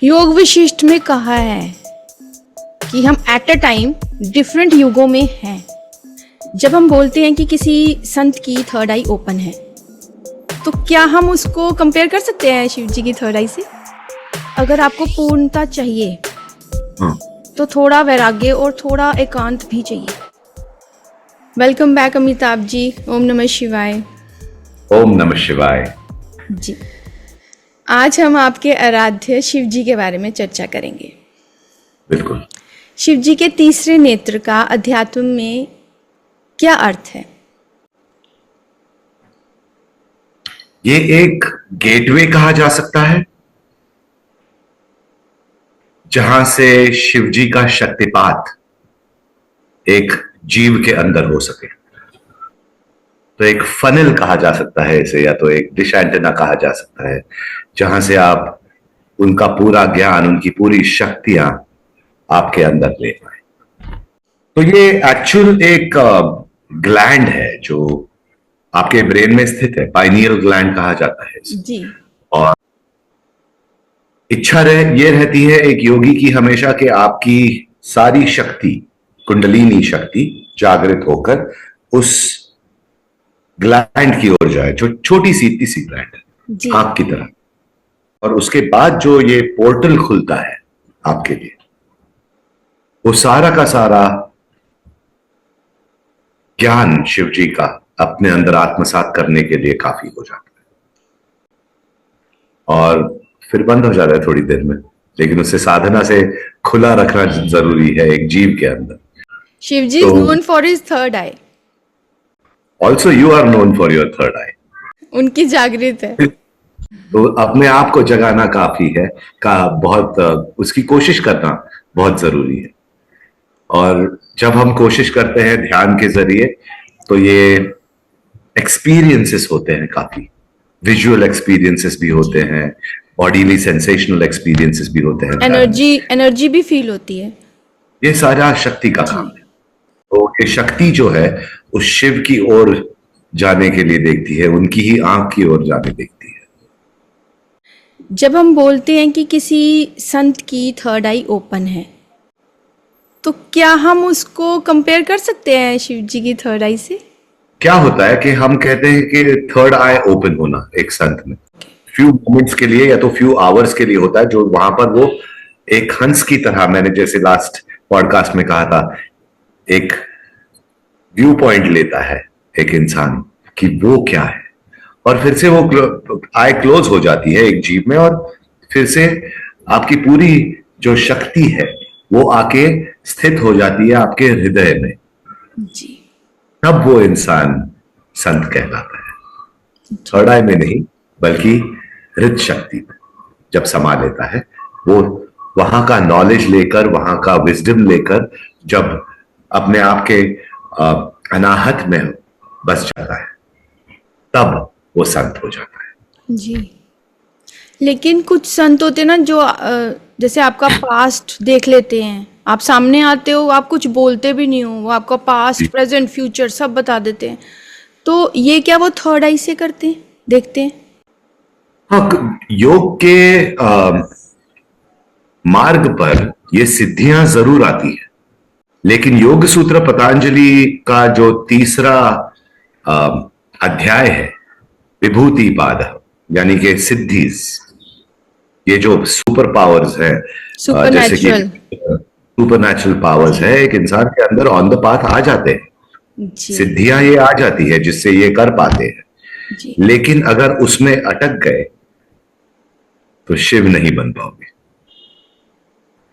योग विशिष्ट में कहा है कि हम एट अ टाइम डिफरेंट युगों में हैं। जब हम बोलते हैं कि किसी संत की थर्ड आई ओपन है, तो क्या हम उसको कंपेयर कर सकते हैं शिव जी की थर्ड आई से? अगर आपको पूर्णता चाहिए तो थोड़ा वैराग्य और थोड़ा एकांत भी चाहिए। Welcome back Amitabh ji. ओम नमः शिवाय। ओम नमः शिवाय जी, आज हम आपके आराध्य शिव जी के बारे में चर्चा करेंगे। बिल्कुल। शिव जी के तीसरे नेत्र का अध्यात्म में क्या अर्थ है? ये एक गेटवे कहा जा सकता है जहां से शिव जी का शक्तिपात एक जीव के अंदर हो सके। तो एक फनल कहा जा सकता है इसे, या तो एक डिश एंटेना कहा जा सकता है, जहां से आप उनका पूरा ज्ञान, उनकी पूरी शक्तियां आपके अंदर ले पाए। तो ये एक्चुअल एक ग्लैंड है जो आपके ब्रेन में स्थित है। पाइनियल ग्लैंड कहा जाता है इसे। जी। और इच्छा ये रहती है एक योगी की हमेशा कि आपकी सारी शक्ति, कुंडलिनी शक्ति जागृत होकर उस ग्लैंड की ओर जाए, जो छोटी सी इतनी सी ग्लैंड है आंख की तरह। और उसके बाद जो ये पोर्टल खुलता है आपके लिए, वो सारा का सारा ज्ञान शिव जी का अपने अंदर आत्मसात करने के लिए काफी हो जाता है। और फिर बंद हो जाता है थोड़ी देर में, लेकिन उसे साधना से खुला रखना जरूरी है एक जीव के अंदर। Shiv ji is known for his third eye. Also you are known for your third eye. उनकी जागृत है। तो अपने आप को जगाना काफी है, बहुत उसकी कोशिश करना बहुत जरूरी है। और जब हम कोशिश करते हैं ध्यान के जरिए, तो ये एक्सपीरियंसेस होते हैं, काफी विजुअल एक्सपीरियंसेस भी होते हैं, बॉडीली सेंसेशनल एक्सपीरियंसेस भी होते हैं, एनर्जी भी फील होती है। ये सारा शक्ति का काम है। तो ये शक्ति जो है उस शिव की ओर जाने के लिए देखती है, उनकी ही आंख की ओर जाने देखती है। जब हम बोलते हैं कि किसी संत की थर्ड आई ओपन है, तो क्या हम उसको कंपेयर कर सकते हैं शिव जी की थर्ड आई से? क्या होता है कि हम कहते हैं कि थर्ड आई ओपन होना एक संत में फ्यू मोमेंट्स के लिए या तो फ्यू आवर्स के लिए होता है, जो वहां पर वो एक हंस की तरह, मैंने जैसे लास्ट पॉडकास्ट में कहा था, एक व्यू पॉइंट लेता है एक इंसान कि वो क्या है, और फिर से वो आई क्लोज हो जाती है एक जीव में, और फिर से आपकी पूरी जो शक्ति है वो आके स्थित हो जाती है आपके हृदय में। जी। तब वो इंसान संत कहलाता है। थर्ड आई में नहीं, बल्कि हृदय शक्ति में जब समा लेता है, वो वहां का नॉलेज लेकर, वहां का विजडम लेकर जब अपने आप के अनाहत में बस जाता है, तब वो संत हो जाता है। जी। लेकिन कुछ संत होते ना जो जैसे आपका पास्ट देख लेते हैं, आप सामने आते हो, आप कुछ बोलते भी नहीं हो, वो आपका पास्ट प्रेजेंट फ्यूचर सब बता देते हैं। तो ये क्या वो थर्ड आई से करते हैं, देखते हैं? हाँ, योग के मार्ग पर ये सिद्धियां जरूर आती है, लेकिन योग सूत्र पतंजलि का जो तीसरा अध्याय है, विभूति पाद, यानी कि सिद्धीज, ये जो सुपर पावर्स है, जैसे कि सुपर नेचुरल पावर्स है, एक इंसान के अंदर ऑन द पाथ आ जाते हैं, सिद्धियां ये आ जाती है जिससे ये कर पाते हैं। लेकिन अगर उसमें अटक गए तो शिव नहीं बन पाओगे,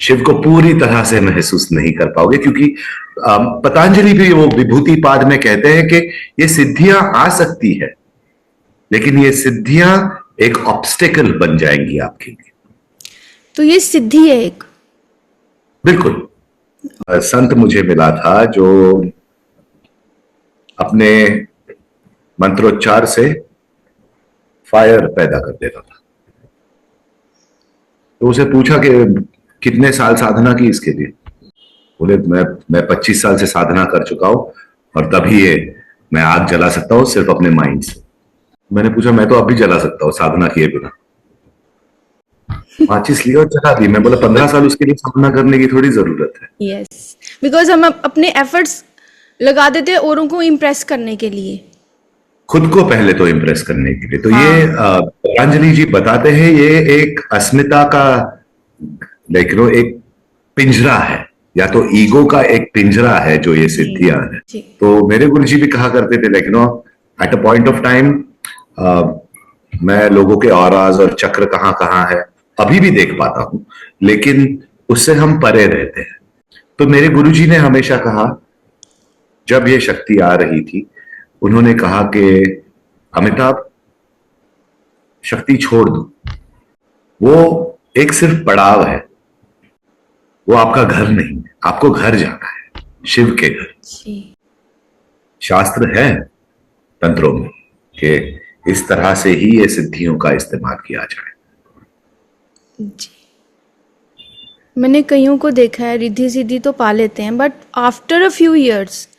शिव को पूरी तरह से महसूस नहीं कर पाओगे, क्योंकि पतंजलि भी वो विभूति पाद में कहते हैं कि ये सिद्धियां आ सकती है, लेकिन ये सिद्धियां एक ऑब्स्टेकल बन जाएंगी आपके लिए। तो ये सिद्धि है एक। बिल्कुल। संत मुझे मिला था जो अपने मंत्रोच्चार से फायर पैदा कर देता था। तो उसे पूछा कि कितने साल साधना की इसके लिए? बोले मैं 25 साल से साधना कर चुका हूं, और तभी ये मैं आग जला सकता हूं सिर्फ अपने माइंड से। मैंने पूछा मैं तो अभी जला सकता हूं साधना किए बिना। माचिस लिया और चला दी। मैं बोला 15 साल उसके लिए सामना करने की थोड़ी जरूरत है। यस, बिकॉज हम अपने एफर्ट्स लगा देते हैं औरों को इम्प्रेस करने के लिए। खुद को पहले तो इम्प्रेस करने के लिए। तो हाँ। ये पतंजलि जी बताते हैं ये एक अस्मिता का लाइक नो एक पिंजरा है, या तो ईगो का एक पिंजरा है जो ये सिद्धियां है। जी। तो मेरे गुरुजी भी कहा करते थे like no at a point of time मैं लोगों के औराज और चक्र कहाँ कहाँ है अभी भी देख पाता हूं, लेकिन उससे हम परे रहते हैं। तो मेरे गुरुजी ने हमेशा कहा, जब ये शक्ति आ रही थी, उन्होंने कहा कि अमिताभ शक्ति छोड़ दो, वो एक सिर्फ पड़ाव है, वो आपका घर नहीं है। आपको घर जाना है, शिव के घर। जी। शास्त्र है तंत्रों में कि इस तरह से ही ये सिद्धियों का इस्तेमाल किया जाए। जी, मैंने कईयों को देखा है रिद्धि सिद्धि तो पा लेते हैं, but after a few years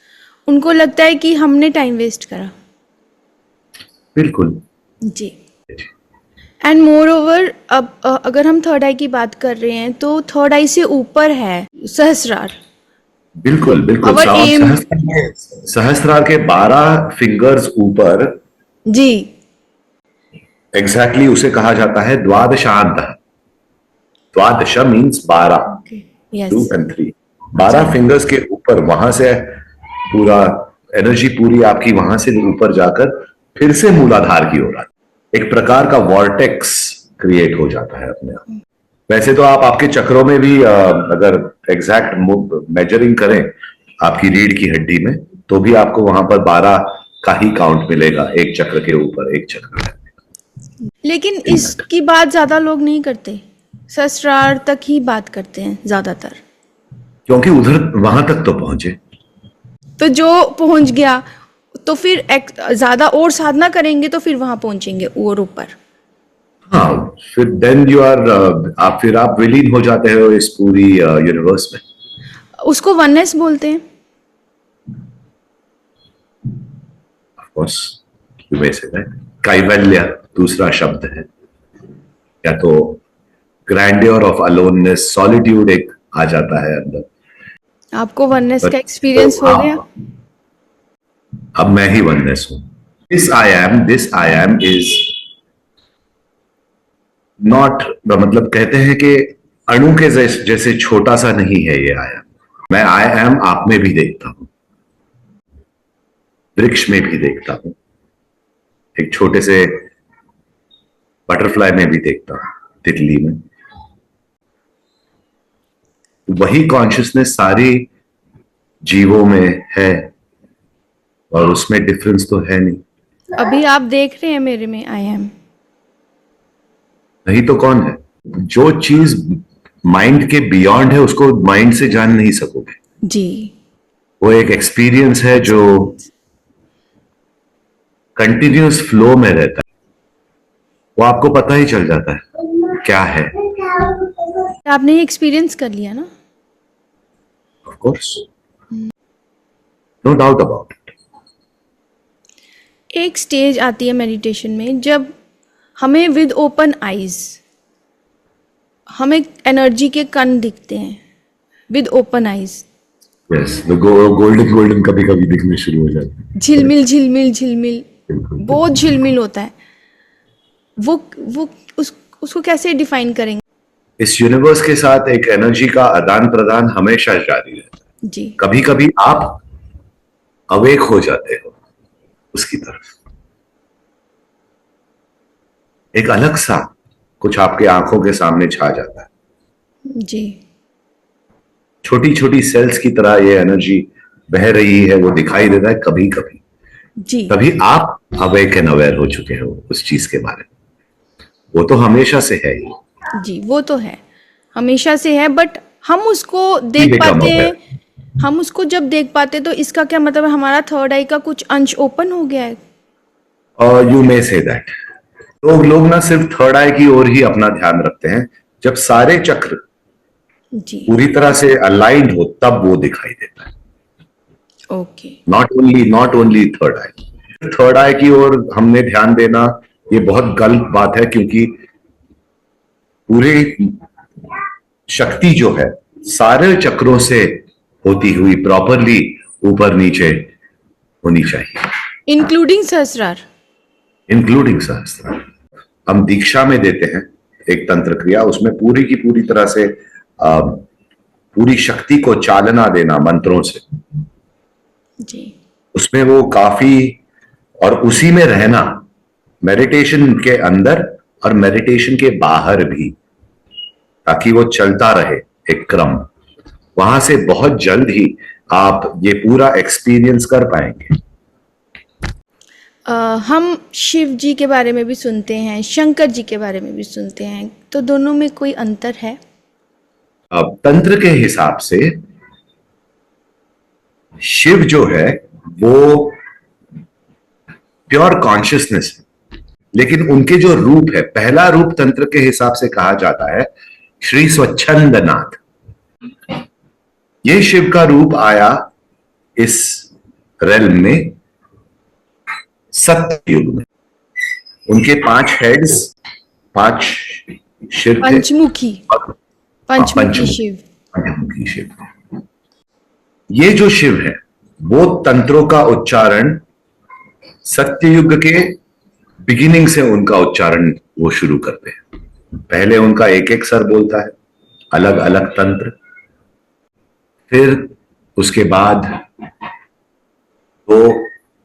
उनको लगता है कि हमने टाइम वेस्ट करा। बिल्कुल जी। एंड मोर ओवर, अब अगर हम थर्ड आई की बात कर रहे हैं तो थर्ड आई से ऊपर है सहस्रार। बिल्कुल बिल्कुल। Our aim- सहस्त्रार के 12 फिंगर्स ऊपर जी। एग्जैक्टली उसे कहा जाता है द्वादशांत। द्वादश मीन्स 12, यस। 2 and 3, 12 फिंगर्स के ऊपर, वहां से पूरा एनर्जी पूरी आपकी वहां से ऊपर जाकर फिर से मूलाधार की ओर आती, एक प्रकार का वॉर्टेक्स क्रिएट हो जाता है अपने आप। वैसे तो आप आपके चक्रों में भी अगर एग्जैक्ट मेजरिंग करें आपकी रीढ़ की हड्डी में, तो भी आपको वहां पर 12 का ही काउंट मिलेगा, एक चक्र के ऊपर एक चक्र। लेकिन इसकी बात ज्यादा लोग नहीं करते, सहस्रार तक ही बात करते हैं ज्यादातर। क्योंकि उधर वहां तक तो पहुंचे। तो जो पहुंच गया तो फिर ज्यादा और साधना करेंगे तो फिर वहां पहुंचेंगे और ऊपर। हाँ, फिर देन यू आर आप विलीन हो जाते हो इस पूरी यूनिवर्स में। उसको वननेस बोलते हैं। Of course you may say that. कैवल्य दूसरा शब्द है, या तो ग्रैंडियर ऑफ अलोननेस, सॉलिट्यूड एक आ जाता है अंदर। आपको वननेस का But- एक्सपीरियंस तो हो आप- गया? अब मैं ही वननेस हूं। This I am is not, मतलब कहते हैं कि अणु के जैसे छोटा सा नहीं है ये आई एम। मैं आई एम आप में भी देखता हूं, वृक्ष में भी देखता हूं, एक छोटे से बटरफ्लाई में भी देखता हूं, तितली में। वही कॉन्शियसनेस सारी जीवों में है, और उसमें डिफरेंस तो है नहीं। अभी आप देख रहे हैं मेरे में आई एम। नहीं तो कौन है? जो चीज माइंड के बियॉन्ड है उसको माइंड से जान नहीं सकोगे। जी। वो एक एक्सपीरियंस है जो कंटिन्यूअस फ्लो में रहता है, वो आपको पता ही चल जाता है क्या है। आपने ये एक्सपीरियंस कर लिया ना? Of course, no doubt about it. एक स्टेज आती है मेडिटेशन में जब हमें विद ओपन आईज हमें एनर्जी के कण दिखते हैं with open eyes. Yes, golden कभी कभी दिखने शुरू हो जाते हैं। झिलमिल झिलमिल झिलमिल, बहुत झिलमिल होता है वो उसको कैसे डिफाइन करेंगे? इस यूनिवर्स के साथ एक एनर्जी का आदान प्रदान हमेशा जारी रहता है। जी। कभी कभी आप अवेक हो जाते हो उसकी तरफ, एक अलग सा कुछ आपके आंखों के सामने छा जाता है। जी। छोटी छोटी सेल्स की तरह ये एनर्जी बह रही है, वो दिखाई देता है कभी कभी। जी। तभी आप अवेक एंड अवेयर हो चुके हो उस चीज के बारे में। वो तो हमेशा से है ही। जी, वो तो है, हमेशा से है, बट हम उसको देख become पाते हैं। aware। हम उसको जब देख पाते तो इसका क्या मतलब है? हमारा थर्ड आई का कुछ अंश ओपन हो गया है। और यू मे से दैट लोग ना सिर्फ थर्ड आई की ओर ही अपना ध्यान रखते हैं। जब सारे चक्र जी। पूरी तरह से अलाइंड हो तब वो दिखाई देता है। Okay. Not only third eye. Third eye की ओर हमने ध्यान देना ये बहुत गलत बात है, क्योंकि पूरे शक्ति जो है सारे चक्रों से होती हुई प्रॉपरली ऊपर नीचे होनी चाहिए, इंक्लूडिंग सहस्रार। इंक्लूडिंग सहस्त्रार। हम दीक्षा में देते हैं एक तंत्र क्रिया, उसमें पूरी की पूरी तरह से पूरी शक्ति को चालना देना मंत्रों से जी। उसमें वो काफी, और उसी में रहना मेडिटेशन के अंदर और मेडिटेशन के बाहर भी, ताकि वो चलता रहे एक क्रम। वहां से बहुत जल्द ही आप ये पूरा एक्सपीरियंस कर पाएंगे। हम शिव जी के बारे में भी सुनते हैं, शंकर जी के बारे में भी सुनते हैं, तो दोनों में कोई अंतर है? अब तंत्र के हिसाब से शिव जो है वो प्योर कॉन्शियसनेस है, लेकिन उनके जो रूप है, पहला रूप तंत्र के हिसाब से कहा जाता है श्री स्वच्छंदनाथ। ये शिव का रूप आया इस रेल्म में सत्ययुग में। उनके 5 हेड्स, 5 शिर थे। पंचमुखी, पंचमुखी शिव। पंचमुखी शिव। ये जो शिव है वो तंत्रों का उच्चारण सत्ययुग के बिगिनिंग से उनका उच्चारण वो शुरू करते हैं। पहले उनका एक एक सर बोलता है, अलग अलग तंत्र। फिर उसके बाद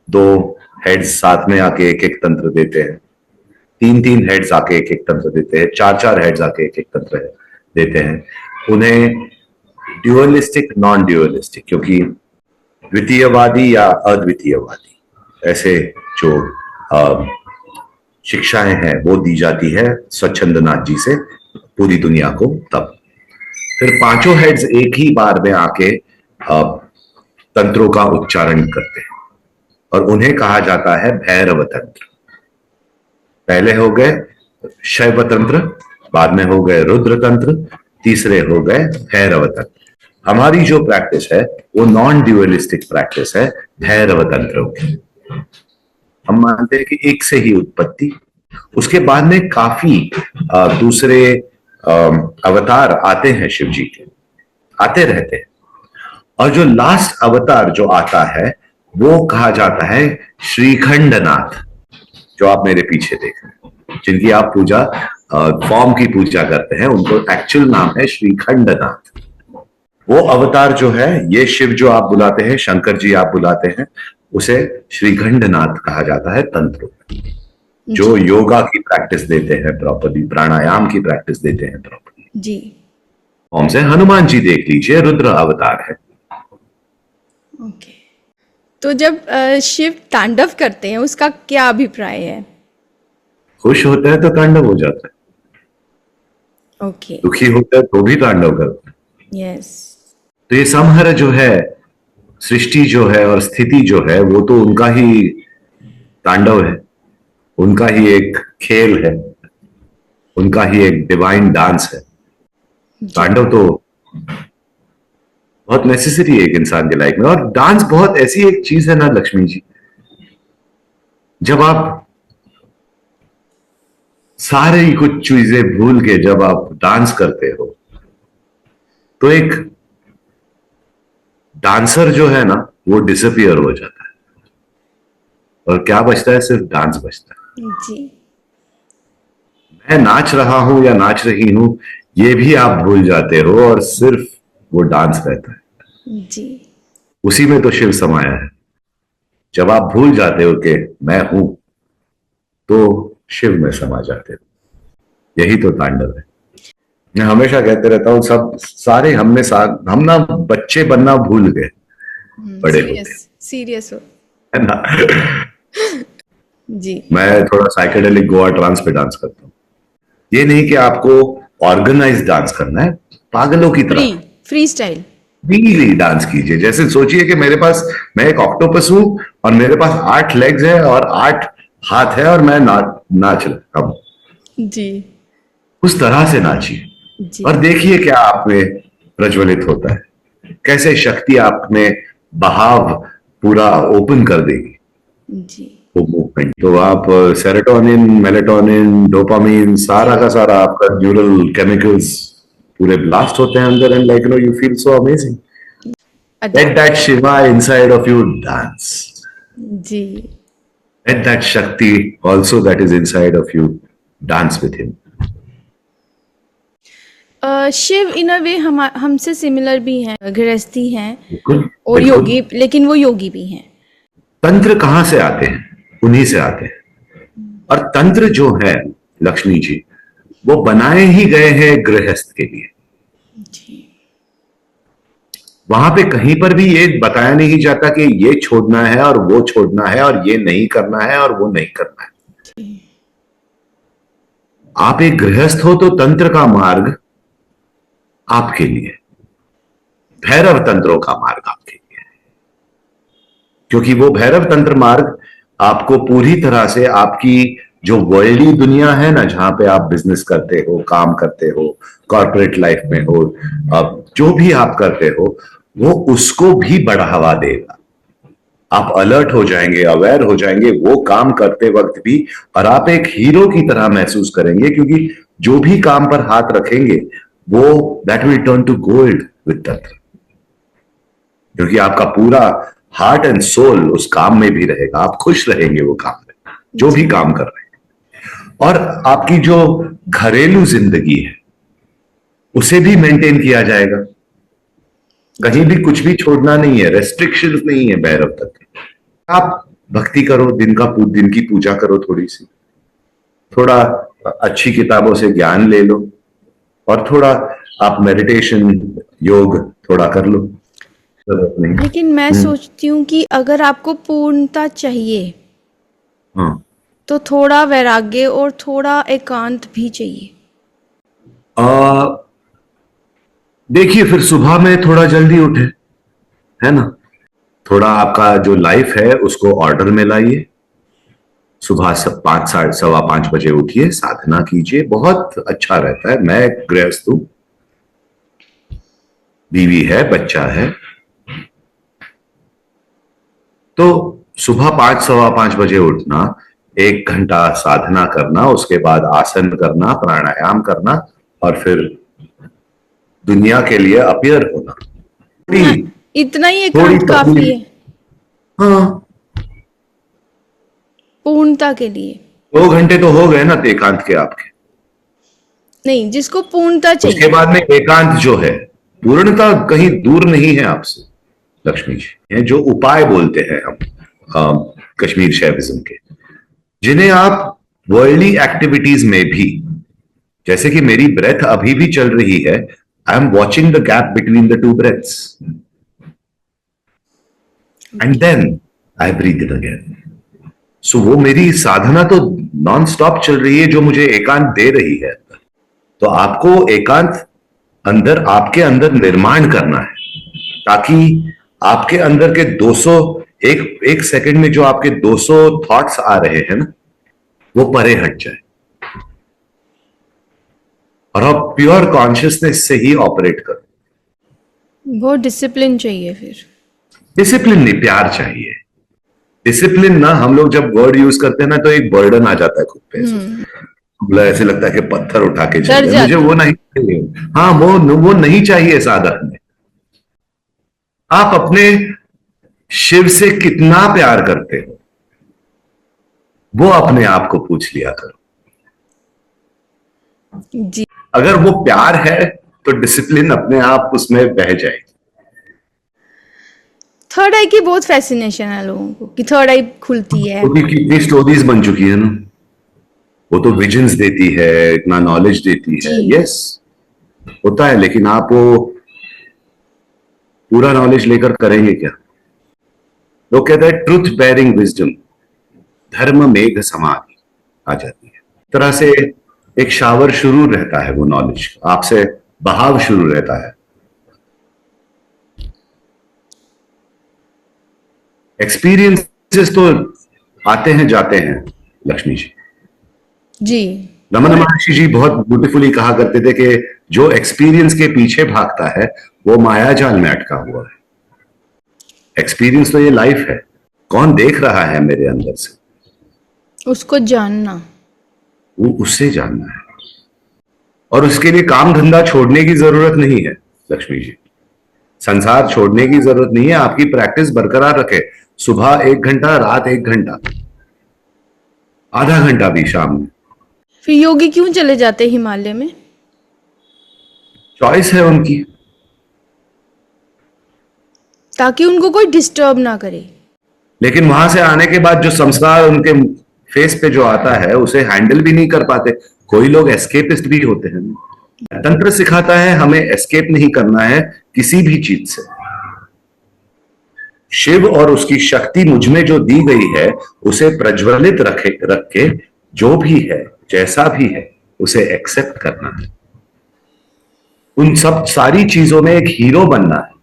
दो हेड्स साथ में आके एक एक तंत्र देते हैं, 3 हेड्स आके एक एक तंत्र देते हैं, 4 हेड्स आके एक एक तंत्र देते हैं। उन्हें ड्यूअलिस्टिक, नॉन ड्यूअलिस्टिक, क्योंकि द्वितीयवादी या अद्वितीयवादी ऐसे जो शिक्षाएं हैं वो दी जाती है स्वच्छंदनाथ जी से पूरी दुनिया को। तब फिर 5 हेड्स एक ही बार में आके तंत्रों का उच्चारण करते हैं और उन्हें कहा जाता है भैरव तंत्र। पहले हो गए शैव तंत्र, बाद में हो गए रुद्र तंत्र, तीसरे हो गए भैरव तंत्र। हमारी जो प्रैक्टिस है वो नॉन ड्यूअलिस्टिक प्रैक्टिस है भैरव तंत्र की। हम मानते हैं कि एक से ही उत्पत्ति, उसके बाद में काफी दूसरे अवतार आते हैं शिव जी के, आते रहते हैं, और जो लास्ट अवतार जो आता है वो कहा जाता है श्रीखंडनाथ, जो आप मेरे पीछे देख रहे हैं, जिनकी आप पूजा फॉर्म की पूजा करते हैं, उनको एक्चुअल नाम है श्रीखंडनाथ। वो अवतार जो है, ये शिव जो आप बुलाते हैं, शंकर जी आप बुलाते हैं, उसे श्रीखंडनाथ कहा जाता है तंत्र, जो योगा की प्रैक्टिस देते हैं प्रॉपर्ली, प्राणायाम की प्रैक्टिस देते हैं प्रॉपर्ली जी। फॉर्म से हनुमान जी देख लीजिए, रुद्र अवतार है। ओके, तो जब शिव तांडव करते हैं उसका क्या अभिप्राय है? खुश होता है तो तांडव हो जाता है, ओके, दुखी होता है तो भी तांडव करता है। यस। तो ये संहार जो है, सृष्टि जो है और स्थिति जो है, वो तो उनका ही तांडव है, उनका ही एक खेल है, उनका ही एक डिवाइन डांस है। तांडव तो बहुत नेसेसरी है एक इंसान के लाइफ में। और डांस बहुत ऐसी एक चीज है ना लक्ष्मी जी, जब आप सारे ही कुछ चीजें भूल के जब आप डांस करते हो तो एक डांसर जो है ना वो डिसअपियर हो जाता है, और क्या बचता है? सिर्फ डांस बचता है जी। मैं नाच रहा हूं या नाच रही हूं ये भी आप भूल जाते हो, और सिर्फ वो डांस रहता है जी। उसी में तो शिव समाया है। जब आप भूल जाते हो कि मैं हूं तो शिव में समा जाते हो। यही तो तांडव है। मैं हमेशा कहते रहता हूं, सब सारे हम ना बच्चे बनना भूल गए बड़े होते, सीरियस हो है ना। जी। मैं थोड़ा साइकेडेलिक गोवा ट्रांस पे डांस करता हूँ। ये नहीं कि आपको ऑर्गेनाइज डांस करना है, पागलों की तरह फ्री स्टाइल फ्रीली डांस कीजिए। जैसे सोचिए कि मैं एक ऑक्टोपस हूं और मेरे पास 8 लेग्स है और 8 हाथ है और मैं नाच रहा हूं जी। उस तरह से नाचिए और देखिए क्या आप में प्रज्वलित होता है, कैसे शक्ति आप में बहाव पूरा ओपन कर देगी। जी वो मूवमेंट। तो आप सेरोटोनिन, मेलेटोनिन, डोपामिन, सारा का सारा आपका न्यूरल केमिकल्स पूरे ब्लास्ट होते हैं अंदर, and like you feel so amazing. अदा Let that Shiva inside of you dance. जी Let that Shakti also that is inside of you dance with him. Shiv in a way हम हमसे similar भी हैं, गृहस्थी हैं बिल्कुल और बिल्कुल। योगी, लेकिन वो योगी भी हैं। तंत्र कहां से आते हैं? उन्हीं से आते हैं। और तंत्र जो है लक्ष्मी जी, वो बनाए ही गए हैं गृहस्थ के लिए। जी वहां पे कहीं पर भी ये बताया नहीं जाता कि ये छोड़ना है और वो छोड़ना है और ये नहीं करना है और वो नहीं करना है। जी आप एक गृहस्थ हो तो तंत्र का मार्ग आपके लिए, भैरव तंत्रों का मार्ग आपके लिए, क्योंकि वो भैरव तंत्र मार्ग आपको पूरी तरह से आपकी जो वर्ल्डली दुनिया है ना, जहां पे आप बिजनेस करते हो, काम करते हो, कॉर्पोरेट लाइफ में हो, अब जो भी आप करते हो, वो उसको भी बढ़ावा देगा। आप अलर्ट हो जाएंगे, अवेयर हो जाएंगे वो काम करते वक्त भी, और आप एक हीरो की तरह महसूस करेंगे, क्योंकि जो भी काम पर हाथ रखेंगे वो that will turn to gold with tantra, क्योंकि आपका पूरा हार्ट एंड सोल उस काम में भी रहेगा। आप खुश रहेंगे वो काम में, जो भी काम कर रहे हैं। और आपकी जो घरेलू जिंदगी है उसे भी मेंटेन किया जाएगा। कहीं भी कुछ भी छोड़ना नहीं है, रेस्ट्रिक्शंस नहीं है भैरव तक। आप भक्ति करो, दिन की पूजा करो, थोड़ी सी, थोड़ा अच्छी किताबों से ज्ञान ले लो, और थोड़ा आप मेडिटेशन, योग थोड़ा कर लो। नहीं। लेकिन मैं सोचती हूँ कि अगर आपको पूर्णता चाहिए हाँ, तो थोड़ा वैराग्य और थोड़ा एकांत भी चाहिए। देखिए, फिर सुबह में थोड़ा जल्दी उठे, है ना, थोड़ा आपका जो लाइफ है उसको ऑर्डर में लाइए। सुबह सब 5, 5:15 उठिए, साधना कीजिए, बहुत अच्छा रहता है। मैं गृहस्थ हूं, बीवी है, बच्चा है, तो सुबह 5, 5:15 उठना, 1 घंटा साधना करना, उसके बाद आसन करना, प्राणायाम करना, और फिर दुनिया के लिए अपीयर होना। इतना ही थोड़ी एकांत काफी है हाँ, पूर्णता के लिए। 2 घंटे तो हो गए ना एकांत के आपके। नहीं, जिसको पूर्णता उसके चाहिए। बाद में एकांत जो है, पूर्णता कहीं दूर नहीं है आपसे। लक्ष्मी जी हैं जो उपाय बोलते हैं हम कश्मीर शैविज्म के, जिन्हें आप वर्ल्डली एक्टिविटीज में भी, जैसे कि मेरी ब्रेथ अभी भी चल रही है, I am watching the gap between the 2 breaths and then I breathe in again. So वो मेरी साधना तो नॉन स्टॉप चल रही है, जो मुझे एकांत दे रही है। तो आपको एकांत अंदर, आपके अंदर निर्माण करना है, ताकि आपके अंदर के 200 एक सेकंड में जो आपके 200 थॉट्स आ रहे हैं ना, वो परे हट जाए, और आप प्योर कॉन्शियसनेस से ही ऑपरेट करो। बहुत डिसिप्लिन चाहिए फिर। डिसिप्लिन नहीं, प्यार चाहिए। डिसिप्लिन ना, हम लोग जब वर्ड यूज करते हैं ना, तो एक बर्डन आ जाता है खुद पे, ऐसे लगता है कि पत्थर उठा के चल रहे। मुझे वो नहीं चाहिए। हाँ, वो नहीं चाहिए साधक में। आप अपने शिव से कितना प्यार करते हो, वो अपने आप को पूछ लिया करो। जी अगर वो प्यार है तो डिसिप्लिन अपने आप उसमें बह जाएगी। थर्ड आई की बहुत फैसिनेशन है लोगों को कि थर्ड आई खुलती है। क्योंकि कितनी स्टोरीज बन चुकी है ना, वो तो विजन्स देती है, इतना नॉलेज देती है। यस, होता है, लेकिन आप वो पूरा नॉलेज लेकर करेंगे क्या? लोग कहते हैं ट्रुथ बेयरिंग विजडम, धर्म मेघ समाधि आ जाती है। तरह से एक शावर शुरू रहता है, वो नॉलेज आपसे बहाव शुरू रहता है। एक्सपीरियंसेस तो आते हैं जाते हैं लक्ष्मी जी। जी रमन महर्षि जी बहुत ब्यूटीफुली कहा करते थे कि जो एक्सपीरियंस के पीछे भागता है वो माया जाल में अटका हुआ है। एक्सपीरियंस तो ये लाइफ है, कौन देख रहा है मेरे अंदर से, उसको जानना, वो उससे जानना है। और उसके लिए काम धंधा छोड़ने की जरूरत नहीं है लक्ष्मी जी, संसार छोड़ने की जरूरत नहीं है। आपकी प्रैक्टिस बरकरार रखे, सुबह 1 घंटा, रात 1 घंटा, आधा घंटा भी शाम में। फिर योगी क्यों चले जाते हिमालय में? चॉइस है उनकी, ताकि उनको कोई डिस्टर्ब ना करे। लेकिन वहां से आने के बाद जो संस्कार उनके फेस पे जो आता है उसे हैंडल भी नहीं कर पाते। कोई लोग एस्केपिस्ट भी होते हैं। तंत्र सिखाता है हमें एस्केप नहीं करना है किसी भी चीज से। शिव और उसकी शक्ति मुझ में जो दी गई है उसे प्रज्वलित रख के जो भी है जैसा भी है उसे एक्सेप्ट करना है। उन सब सारी चीजों में एक हीरो बनना है।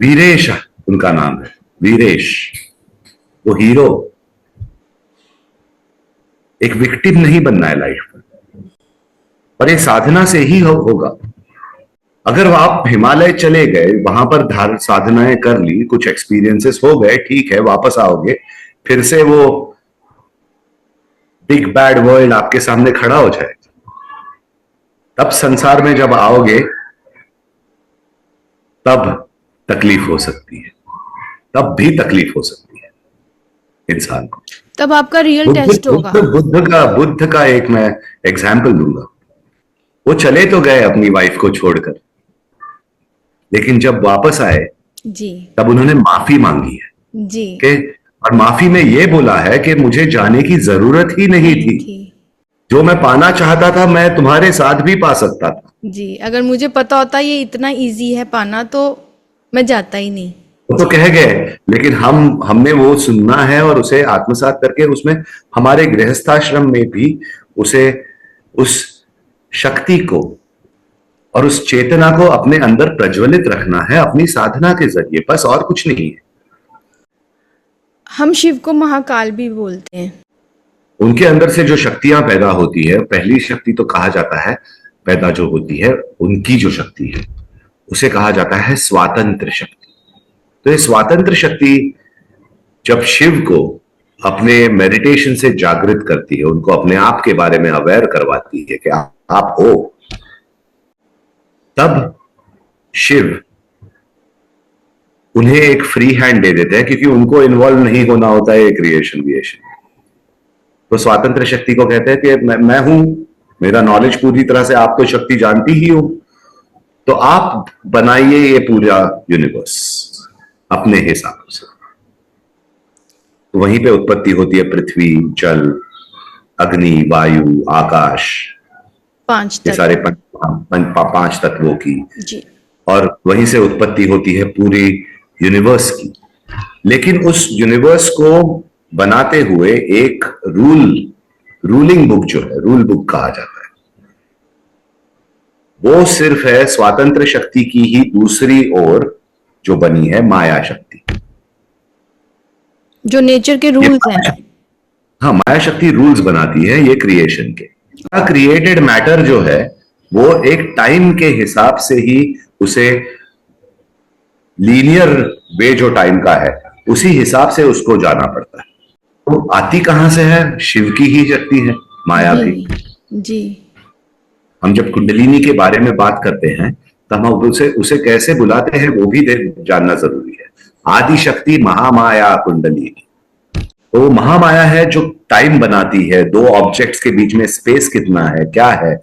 वीरेश उनका नाम है, वीरेश, वो हीरो। एक विक्टिम नहीं बनना है लाइफ में, और ये साधना से ही होगा। अगर आप हिमालय चले गए, वहां पर साधनाएं कर ली, कुछ एक्सपीरियंसेस हो गए, ठीक है, वापस आओगे, फिर से वो बिग बैड वर्ल्ड आपके सामने खड़ा हो जाएगा। तब संसार में जब आओगे तब तकलीफ हो सकती है, तब भी तकलीफ हो सकती है इंसान को। तब आपका रियल टेस्ट होगा। बुद्ध का एक मैं एग्जाम्पल दूंगा। वो चले तो गए अपनी वाइफ को छोड़कर, लेकिन जब वापस आए जी, तब उन्होंने माफी मांगी है जी, कि, और माफी में ये बोला है कि मुझे जाने की जरूरत ही नहीं थी। जो मैं पाना चाहता था मैं तुम्हारे साथ भी पा सकता था। जी, अगर मुझे पता होता ये इतना इजी है पाना तो मैं जाता ही नहीं। वो तो कह गए, लेकिन हमने वो सुनना है और उसे आत्मसात करके उसमें हमारे गृहस्थाश्रम में भी उसे, उस शक्ति को और उस चेतना को अपने अंदर प्रज्वलित रखना है अपनी साधना के जरिए, बस और कुछ नहीं है। हम शिव को महाकाल भी बोलते हैं। उनके अंदर से जो शक्तियां पैदा होती है, पहली शक्ति तो कहा जाता है पैदा जो होती है, उनकी जो शक्ति है उसे कहा जाता है स्वातंत्र शक्ति। तो ये स्वातंत्र शक्ति जब शिव को अपने मेडिटेशन से जागृत करती है, उनको अपने आप के बारे में अवेयर करवाती है कि आप हो, तब शिव उन्हें एक फ्री हैंड दे देते हैं, क्योंकि उनको इन्वॉल्व नहीं होना होता है क्रिएशन विएशन। तो स्वतंत्र शक्ति को कहते हैं कि मैं हूं, मेरा नॉलेज पूरी तरह से आपको शक्ति जानती ही हूं, तो आप बनाइए ये पूरा यूनिवर्स अपने हिसाब से। तो वहीं पे उत्पत्ति होती है पृथ्वी, जल, अग्नि, वायु, आकाश, ये सारे पांच तत्वों की जी। और वहीं से उत्पत्ति होती है पूरी यूनिवर्स की। लेकिन उस यूनिवर्स को बनाते हुए एक रूलिंग बुक जो है, रूल बुक कहा जाता है, वो सिर्फ है स्वातंत्र शक्ति की ही दूसरी ओर जो बनी है माया शक्ति, जो नेचर के रूल्स हैं। हाँ, माया शक्ति रूल्स बनाती है ये क्रिएशन के। क्रिएटेड मैटर जो है वो एक टाइम के हिसाब से ही उसे, लीनियर वे जो टाइम का है उसी हिसाब से उसको जाना पड़ता है। तो आती कहां से है? शिव की ही शक्ति है, माया भी। जी। हम जब कुंडलिनी के बारे में बात करते हैं तो हम उसे कैसे बुलाते हैं वो भी जानना जरूरी है। आदि शक्ति महामाया कुंडलिनी, तो महामाया है जो टाइम बनाती है, दो ऑब्जेक्ट्स के बीच में स्पेस कितना है, क्या है,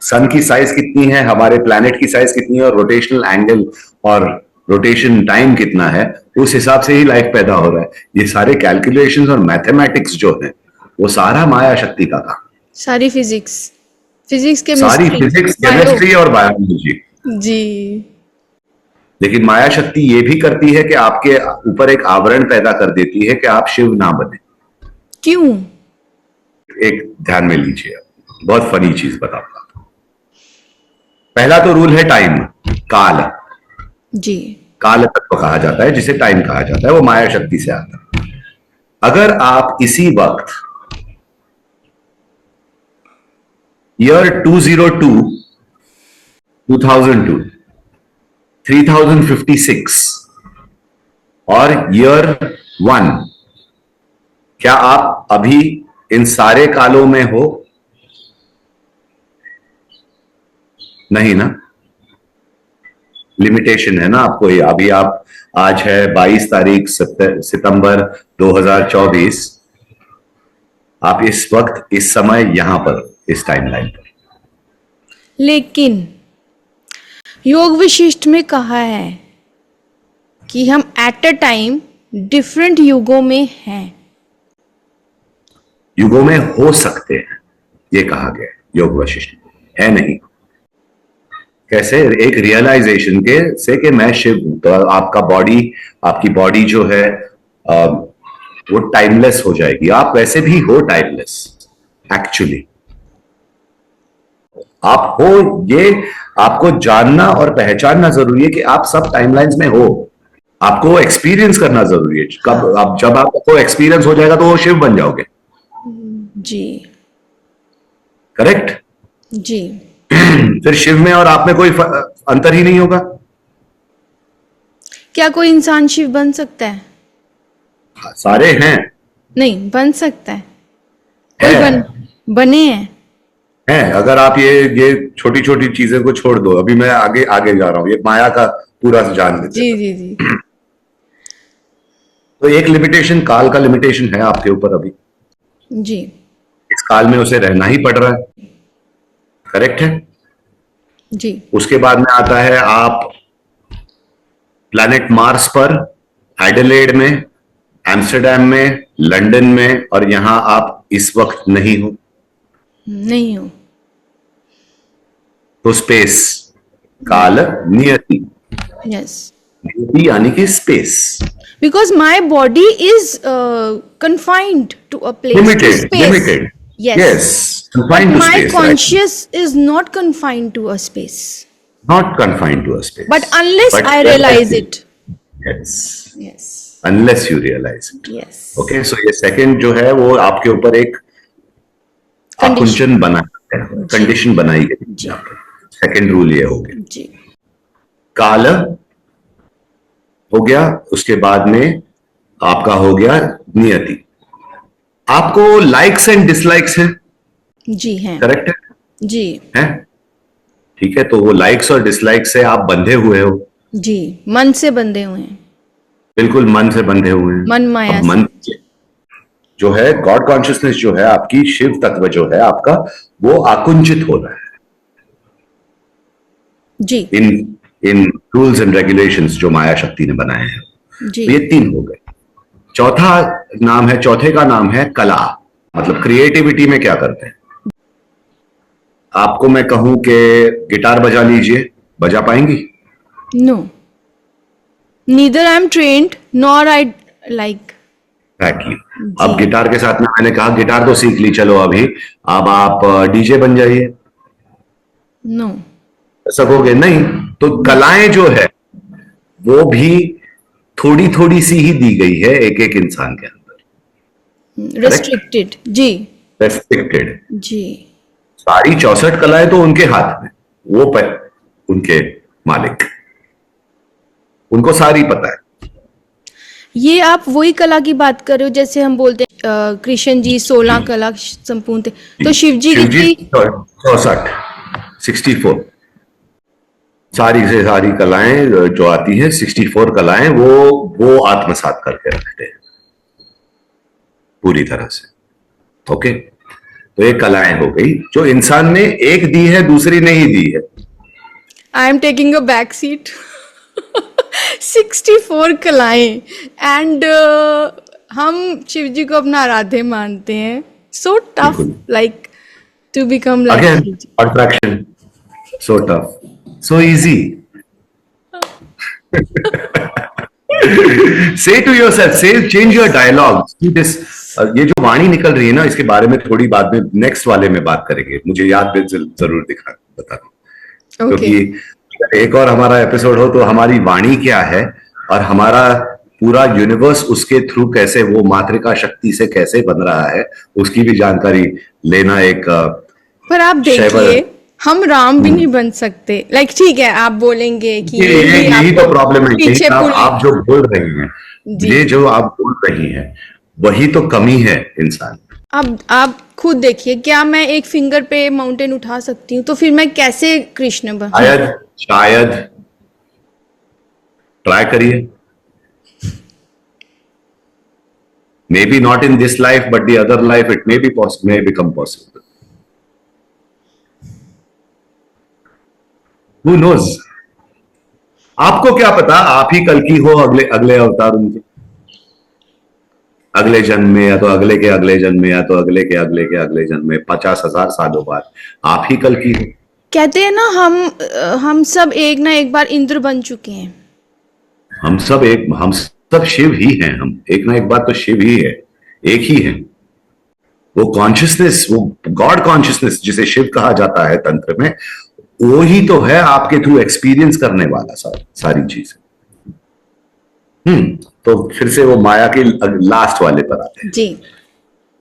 सन की साइज कितनी है, हमारे प्लैनेट की साइज कितनी है, और रोटेशनल एंगल और रोटेशन टाइम कितना है, उस हिसाब से ही लाइफ पैदा हो रहा है। ये सारे कैलकुलेशंस और मैथमेटिक्स जो है वो सारा माया शक्ति का काम। सारी फिजिक्स सारी फिजिक्स, केमिस्ट्री और बायोलॉजी। जी। लेकिन माया शक्ति ये भी करती है कि आपके ऊपर एक आवरण पैदा कर देती है कि आप शिव ना बने। क्यों? एक ध्यान में लीजिए, बहुत फनी चीज बताऊंगा। पहला तो रूल है टाइम, काल। जी। काल तत्व कहा जाता है जिसे टाइम कहा जाता है, वो माया शक्ति से आता है। अगर आप इसी वक्त ईयर 202, 2002, 3056 और ईयर 1, क्या आप अभी इन सारे कालों में हो? नहीं ना, लिमिटेशन है ना आपको। ये अभी आप, आज है 22 तारीख सितंबर 2024। आप इस वक्त, इस समय, यहां पर, इस टाइमलाइन पर। लेकिन योग वशिष्ठ में कहा है कि हम एट अ टाइम डिफरेंट युगों में हैं। युगों में हो सकते हैं, ये कहा गया योग वशिष्ठ, है नहीं। कैसे? एक रियलाइजेशन के से कि मैं शिव हूं, तो आपका बॉडी, आपकी बॉडी जो है वो टाइमलेस हो जाएगी। आप वैसे भी हो टाइमलेस एक्चुअली। आप हो, ये आपको जानना और पहचानना जरूरी है कि आप सब टाइमलाइंस में हो। आपको एक्सपीरियंस करना जरूरी है। कब आप, जब आपको एक्सपीरियंस हो जाएगा तो वो शिव बन जाओगे। जी, करेक्ट। जी। फिर शिव में और आप में कोई अंतर ही नहीं होगा। क्या कोई इंसान शिव बन सकता है? सारे हैं। नहीं, बन सकता है। कोई बने हैं। है, अगर आप ये छोटी छोटी चीजें को छोड़ दो। अभी मैं आगे आगे जा रहा हूं, ये माया का पूरा जान लेते जी, हैं। जी, जी। तो एक लिमिटेशन, काल का लिमिटेशन है आपके ऊपर अभी। जी, इस काल में उसे रहना ही पड़ रहा है। करेक्ट है। जी। उसके बाद में आता है आप प्लैनेट मार्स पर, एडिलेड में, एम्स्टरडेम में, लंदन में, और यहां आप इस वक्त नहीं हो। नहीं हो। तो स्पेस, काल, नियति। यस। नियति यानी कि space. Because my body is confined to a place, to Limited, space. limited. Yes. Yes, confined But to my space, right? conscious is not confined to a space. Not confined to a space. But unless But I realize it. Yes. Yes. Unless you realize it. Yes. Okay, so ये second जो है वो आपके ऊपर एक आकुंचन बना है, कंडीशन बनाई गई। सेकेंड रूल ये हो गया। जी। काल हो गया, उसके बाद में आपका हो गया नियति। आपको लाइक्स एंड डिसलाइक्स है। जी हैं। करेक्ट है। जी है, ठीक है। तो वो लाइक्स और डिसलाइक्स से आप बंधे हुए हो। जी, मन से बंधे हुए हैं। बिल्कुल मन से बंधे हुए हैं। मन माया अब मन जो है, गॉड कॉन्शियसनेस जो है आपकी, शिव तत्व जो है आपका, वो आकुंचित हो रहा है। जी। इन रूल्स एंड रेगुलेशंस जो माया शक्ति ने बनाए हैं। जी। तो ये तीन हो गए। चौथा नाम है, चौथे का नाम है कला। मतलब क्रिएटिविटी में क्या करते हैं। आपको मैं कहूं कि गिटार बजा लीजिए, बजा पाएंगी? No, neither I am trained nor I like. Exactly. अब गिटार के साथ में मैंने कहा गिटार तो सीख ली, चलो अभी अब आप डीजे बन जाइए। नो, सकोगे नहीं। तो कलाएं जो है वो भी थोड़ी थोड़ी सी ही दी गई है एक एक इंसान के अंदर। रेस्ट्रिक्टेड। जी। रेस्ट्रिक्टेड। जी। सारी 64 कलाएं तो उनके हाथ में, वो पर उनके मालिक, उनको सारी पता है। ये आप वही कला की बात कर रहे हो जैसे हम बोलते हैं कृष्ण जी 16 कला संपूर्ण थे, तो शिव जी की 64, 64 सारी से सारी कलाएं जो आती हैं, 64 कलाएं वो आत्मसात करके रखते हैं पूरी तरह से। ओके, तो ये कलाएं हो गई जो इंसान ने एक दी है, दूसरी नहीं दी है। I am taking a back seat. 64 कलाएं एंड हम शिव जी को अपना आराध्य मानते हैं। So tough, like to become like attraction, so tough, so easy. Say to yourself, say, change your dialogue. This, ये जो वाणी निकल रही है ना, इसके बारे में थोड़ी बाद में नेक्स्ट वाले में बात करेंगे। मुझे याद जरूर बता दो, क्योंकि एक और हमारा एपिसोड हो तो हमारी वाणी क्या है और हमारा पूरा यूनिवर्स उसके थ्रू कैसे, वो मातृका शक्ति से कैसे बन रहा है, उसकी भी जानकारी लेना एक। पर आप देखिए, हम राम भी नहीं बन सकते। लाइक ठीक है, आप बोलेंगे कि यही तो प्रॉब्लम है। पीछे आप जो बोल रही हैं, ये जो आप बोल रही हैं, वही तो कमी है इंसान। अब आप खुद देखिए, क्या मैं एक फिंगर पे माउंटेन उठा सकती हूँ? तो फिर मैं कैसे कृष्ण बन? शायद ट्राई करिए। May be not in this life but the other life it may be possible, may become possible. Who knows? आपको क्या पता, आप ही कल की हो अगले अगले अवतार उनके, अगले जन्म में, या तो अगले के अगले जन्म में, या तो अगले के अगले के अगले जन्म में, 50,000 सालों बाद आप ही कल की हो। कहते हैं ना, हम सब एक ना एक बार इंद्र बन चुके हैं। हम सब शिव ही हैं। हम एक ना एक बार तो शिव ही है, एक ही है। वो कॉन्शियसनेस, वो गॉड कॉन्शियसनेस जिसे शिव कहा जाता है तंत्र में, वो ही तो है आपके थ्रू एक्सपीरियंस करने वाला सारी चीज। तो फिर से वो माया के लास्ट वाले पर आते हैं जी।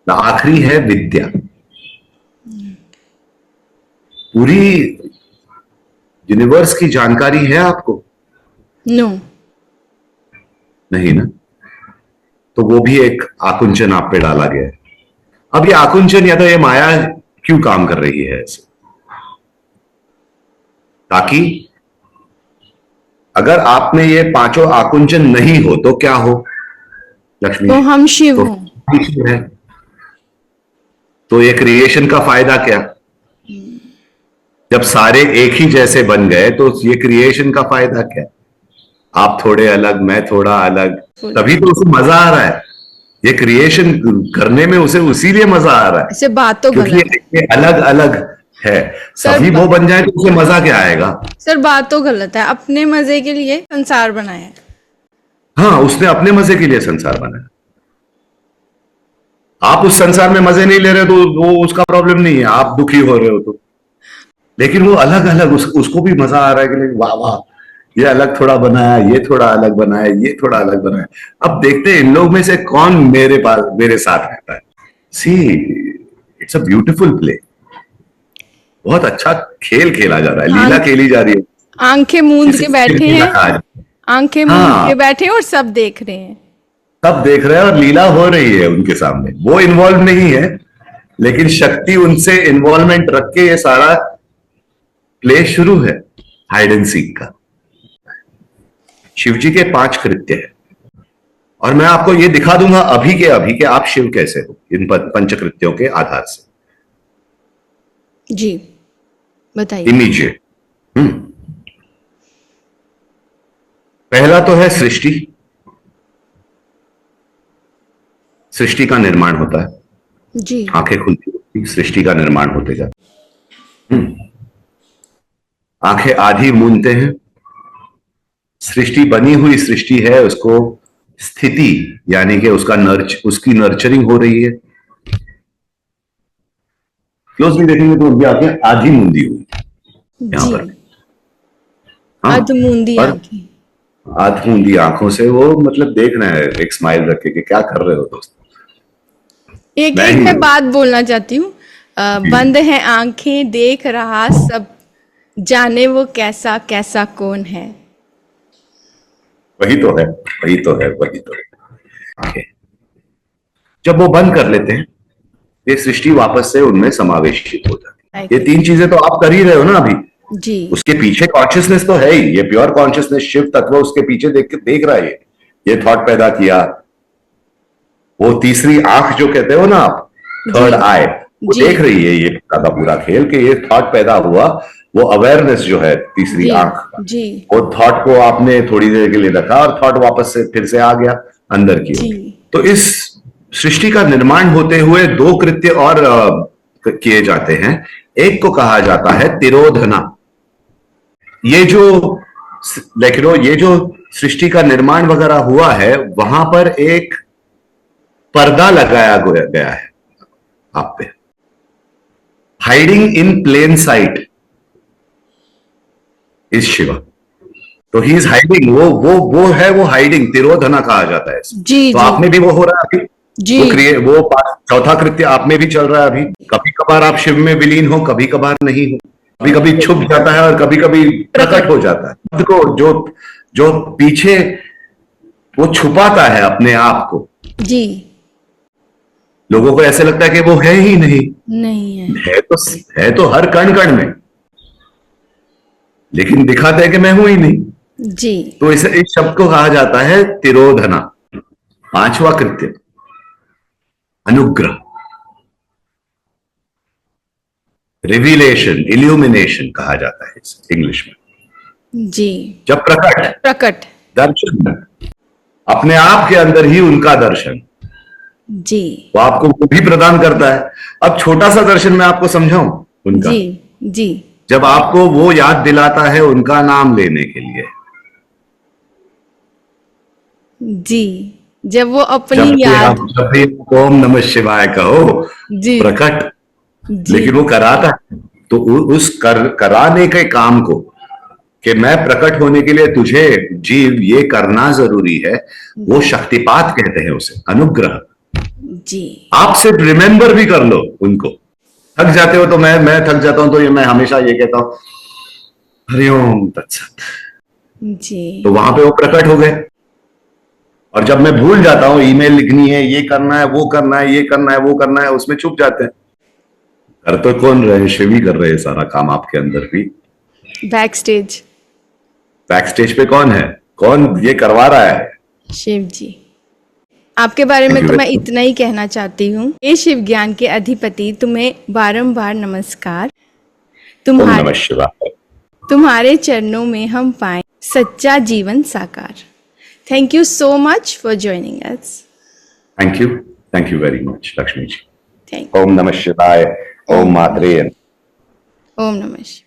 आखिरी है विद्या। पूरी यूनिवर्स की जानकारी है आपको? नो। नहीं ना? तो वो भी एक आकुंचन आप पे डाला गया है। अब ये आकुंचन या तो ये माया क्यों काम कर रही है ऐसे? ताकि अगर आप में ये पांचों आकुंचन नहीं हो तो क्या हो लक्ष्मी? तो हम शिव तो हों। शिव है। तो ये क्रिएशन का फायदा क्या? जब सारे एक ही जैसे बन गए तो ये क्रिएशन का फायदा क्या? आप थोड़े अलग, मैं थोड़ा अलग, तभी तो उसे मजा आ रहा है। ये क्रिएशन करने में उसे उसीलिए मजा आ रहा है ऐसे बात तो क्योंकि गलत है। ये अलग अलग है। सभी वो बन जाए तो उसे मजा क्या आएगा? सर बात तो गलत है, अपने मजे के लिए संसार बनाया है। हाँ, उसने अपने मजे के लिए संसार बनाया। आप उस संसार में मजे नहीं ले रहे तो वो उसका प्रॉब्लम नहीं है, आप दुखी हो रहे हो तो। लेकिन वो अलग अलग उसको भी मजा आ रहा है कि वाह वाह, ये अलग थोड़ा बनाया, ये थोड़ा अलग बनाया, ये थोड़ा अलग बनाया। अब देखते हैं इन लोग में से कौन मेरे साथ रहता है। सी, इट्स अ ब्यूटीफुल प्ले। बहुत अच्छा खेल खेला जा रहा है, लीला खेली जा रही है। आंखें मूंद के बैठे हैं, आंखें मूंद के हाँ, बैठे और सब देख रहे हैं। सब देख रहे हैं और लीला हो रही है उनके सामने। वो इन्वॉल्व नहीं है लेकिन शक्ति उनसे इन्वॉल्वमेंट रख के ये सारा प्ले शुरू है, हाइड एंड सीक का। शिव जी के 5 कृत्य है और मैं आपको ये दिखा दूंगा अभी के आप शिव कैसे हो इन पंचकृत्यों के आधार से। जी बताइए। इमीडिएट। पहला तो है सृष्टि। सृष्टि का निर्माण होता है। जी। आंखें खुलती, सृष्टि का निर्माण होते जाता। आंखें आधी मूंदते हैं, सृष्टि बनी हुई सृष्टि है, उसको स्थिति यानी कि उसकी नर्चरिंग हो रही है। क्लोजली देखेंगे तो उनकी आंखें आधी मूंदी हुई यहां पर। आधमूंदी आंखें, आधमूंदी आंखों से वो मतलब देख रहे हैं एक स्माइल रख के कि क्या कर रहे हो दोस्त। एक मैं बात बोलना चाहती हूँ। बंद है आंखें, देख रहा सब, जाने वो कैसा कैसा कौन है। वही तो है, वही तो है, वही तो है। जब वो बंद कर लेते हैं ये सृष्टि वापस से उनमें समावेशित हो जाती है। ये 3 चीजें तो आप कर ही रहे हो ना अभी जी। उसके पीछे कॉन्शियसनेस तो है ही, ये प्योर कॉन्शियसनेस शिव तत्व उसके पीछे देख रहा है। ये थॉट पैदा किया, वो तीसरी आंख जो कहते हो ना आप, थर्ड आई, वो देख रही है ये पूरा खेल कि ये थॉट पैदा हुआ। वो अवेयरनेस जो है तीसरी आंख का, वो थॉट को आपने थोड़ी देर के लिए रखा और थॉट वापस से फिर से आ गया अंदर की ओर। तो इस सृष्टि का निर्माण होते हुए 2 कृत्य और किए जाते हैं। एक को कहा जाता है तिरोधना। ये जो सृष्टि का निर्माण वगैरह हुआ है वहां पर एक पर्दा लगाया गया है आप पे, hiding in plain sight is Shiva. तो ही इज हाइडिंग, वो है, वो हाइडिंग, तिरोधना कहा जाता है। जी, तो आप में भी वो हो रहा है अभी जी। वो चौथा कृत्य आप में भी चल रहा है अभी। कभी कभार आप शिव में विलीन हो, कभी कभार नहीं हो, कभी कभी छुप जाता है और कभी कभी प्रकट हो जाता है। को जो पीछे वो छुपाता है अपने आप को, जी, लोगों को ऐसे लगता है कि वो है ही नहीं। नहीं है। है तो हर कण कण में, लेकिन दिखाते हैं कि मैं हूं ही नहीं। जी। तो इस शब्द को कहा जाता है तिरोधना। पांचवा कृत्य अनुग्रह, रिविलेशन, इल्यूमिनेशन कहा जाता है इसे इंग्लिश में। जी। जब प्रकट दर्शन, अपने आप के अंदर ही उनका दर्शन, जी। वो आपको वो भी प्रदान करता है। अब छोटा सा दर्शन मैं आपको समझाऊं उनका। जी। जी। जब आपको वो याद दिलाता है उनका नाम लेने के लिए, जी। जब वो अपनी याद। जब भी ओम नमः शिवाय कहो, जी। प्रकट, जी। लेकिन वो कराता है। तो उस कराने के काम को, कि मैं प्रकट होने के लिए तुझे जीव ये करना जरूरी है, वो शक्तिपात कहते हैं उसे, अनुग्रह। जी। आप सिर्फ रिमेंबर भी कर लो उनको। थक जाते हो तो मैं थक जाता हूं, तो ये मैं हमेशा ये कहता हूं, हरिओम तत्सत। जी। तो वहां पे वो प्रकट हो गए। और जब मैं भूल जाता हूं, ईमेल लिखनी है, ये करना है, वो करना है, ये करना है, वो करना है, उसमें छुप जाते हैं। कर तो कौन रहे, शिव ही कर रहे हैं सारा काम आपके अंदर भी। बैक स्टेज पे कौन है, कौन ये करवा रहा है? शिव जी। आपके बारे में तो मैं इतना ही कहना चाहती हूँ, हे शिव ज्ञान के अधिपति, तुम्हें बारंबार नमस्कार। ओम नमः शिवाय। तुम्हारे चरणों में हम पाए सच्चा जीवन साकार। Thank you so much for joining us. Thank you very much Lakshmi ji. Thank you. ओम नमः शिवाय। ओम मात्रे। ओम नमः शिवाय।